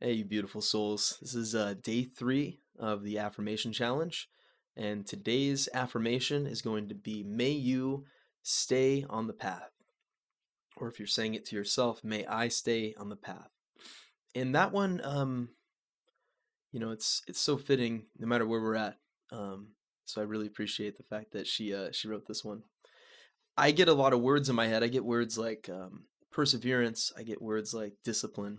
Hey, you beautiful souls. This is day 3 of the affirmation challenge. And today's affirmation is going to be, may you stay on the path. Or if you're saying it to yourself, may I stay on the path. And that one, it's so fitting no matter where we're at. So I really appreciate the fact that she wrote this one. I get a lot of words in my head. I get words like perseverance. I get words like discipline,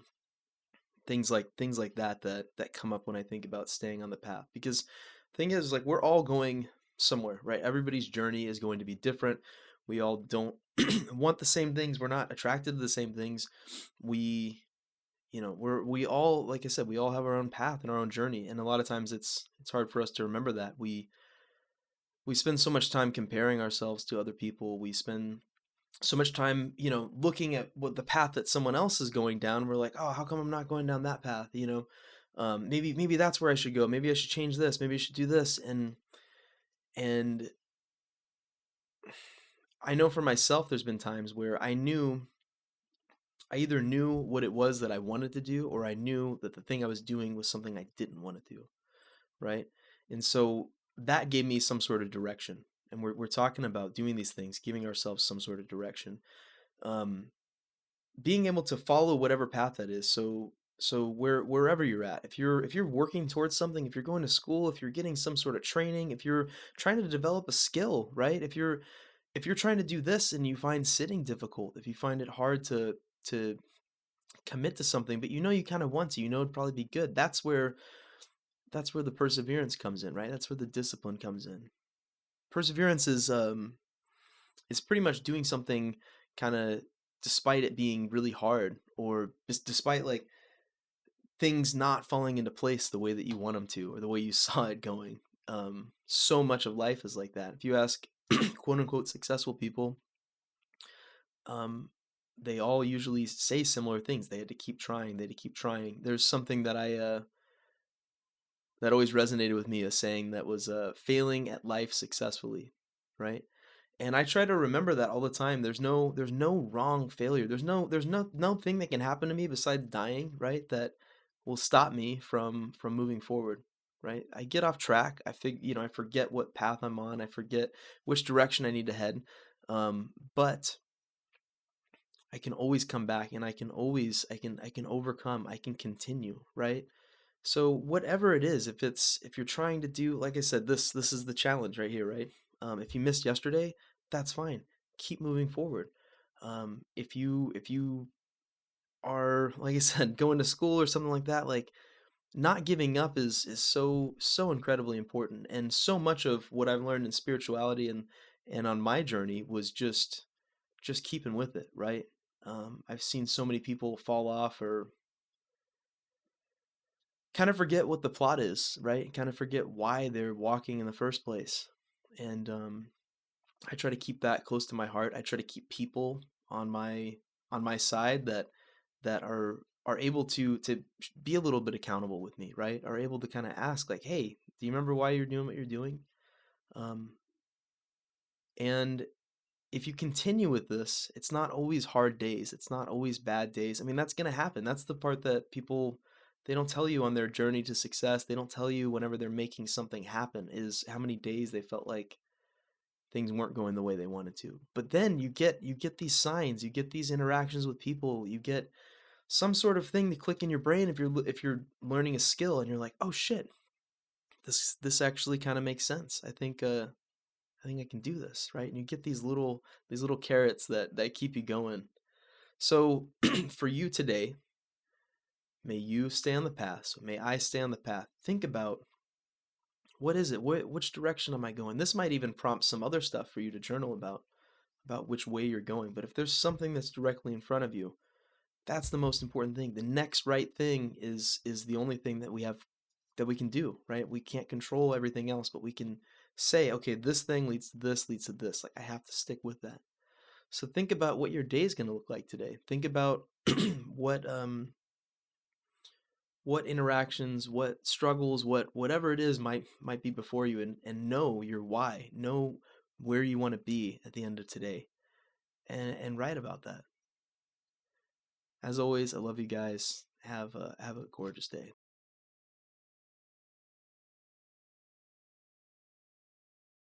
things like that come up when I think about staying on the path. Because the thing is, like, we're all going somewhere, right? Everybody's journey is going to be different. We all don't want the same things. We're not attracted to the same things. We we all, like I said, we all have our own path and our own journey, and a lot of times it's hard for us to remember that. We spend so much time comparing ourselves to other people. We spend so much time, looking at what the path that someone else is going down. We're like, oh, how come I'm not going down that path? Maybe that's where I should go. Maybe I should change this. Maybe I should do this. And I know for myself, there's been times where I either knew what it was that I wanted to do, or I knew that the thing I was doing was something I didn't want to do, right? And so that gave me some sort of direction. And we're talking about doing these things, giving ourselves some sort of direction. Um, Being able to follow whatever path that is. So wherever you're at, if you're working towards something, if you're going to school, if you're getting some sort of training, if you're trying to develop a skill, right? If you're trying to do this and you find sitting difficult, if you find it hard to commit to something, but you kind of want to, it'd probably be good. That's where the perseverance comes in, right? That's where the discipline comes in. Perseverance is pretty much doing something kind of despite it being really hard, or just despite, like, things not falling into place the way that you want them to, or the way you saw it going. So much of life is like that. If you ask quote unquote successful people, um, they all usually say similar things. They had to keep trying. They had to keep trying. There's something that always resonated with me, a saying that was failing at life successfully, right? And I try to remember that all the time. There's no wrong failure. There's no thing that can happen to me besides dying, right? That will stop me from moving forward, right? I get off track. I forget what path I'm on. I forget which direction I need to head. But I can always come back, and I can overcome. I can continue, right? So whatever it is, if you're trying to do, like I said, this is the challenge right here, right? If you missed yesterday, that's fine. Keep moving forward. If you are, like I said, going to school or something like that, like, not giving up is so incredibly important. And so much of what I've learned in spirituality and on my journey was just keeping with it, right? I've seen so many people fall off, or kind of forget what the plot is, right? Kind of forget why they're walking in the first place. And I try to keep that close to my heart. I try to keep people on my side that are able to be a little bit accountable with me, right? Are able to kind of ask, like, hey, do you remember why you're doing what you're doing? Um, and if you continue with this, it's not always hard days. It's not always bad days. I mean, that's going to happen. That's the part that people, they don't tell you on their journey to success. They don't tell you whenever they're making something happen, is how many days they felt like things weren't going the way they wanted to. But then you get these signs, you get these interactions with people, you get some sort of thing to click in your brain if you're learning a skill, and you're like, "Oh shit, this actually kind of makes sense. I think I can do this," right? And you get these little carrots that keep you going. So for you today, may you stay on the path. So may I stay on the path. Think about, what is it? Which direction am I going? This might even prompt some other stuff for you to journal about which way you're going. But if there's something that's directly in front of you, that's the most important thing. The next right thing is the only thing that we can do, right? We can't control everything else, but we can say, okay, this thing leads to this, leads to this. Like, I have to stick with that. So think about what your day is going to look like today. Think about what interactions, what struggles, whatever it is might be before you, and know your why. Know where you want to be at the end of today, and write about that. As always, I love you guys. Have a gorgeous day.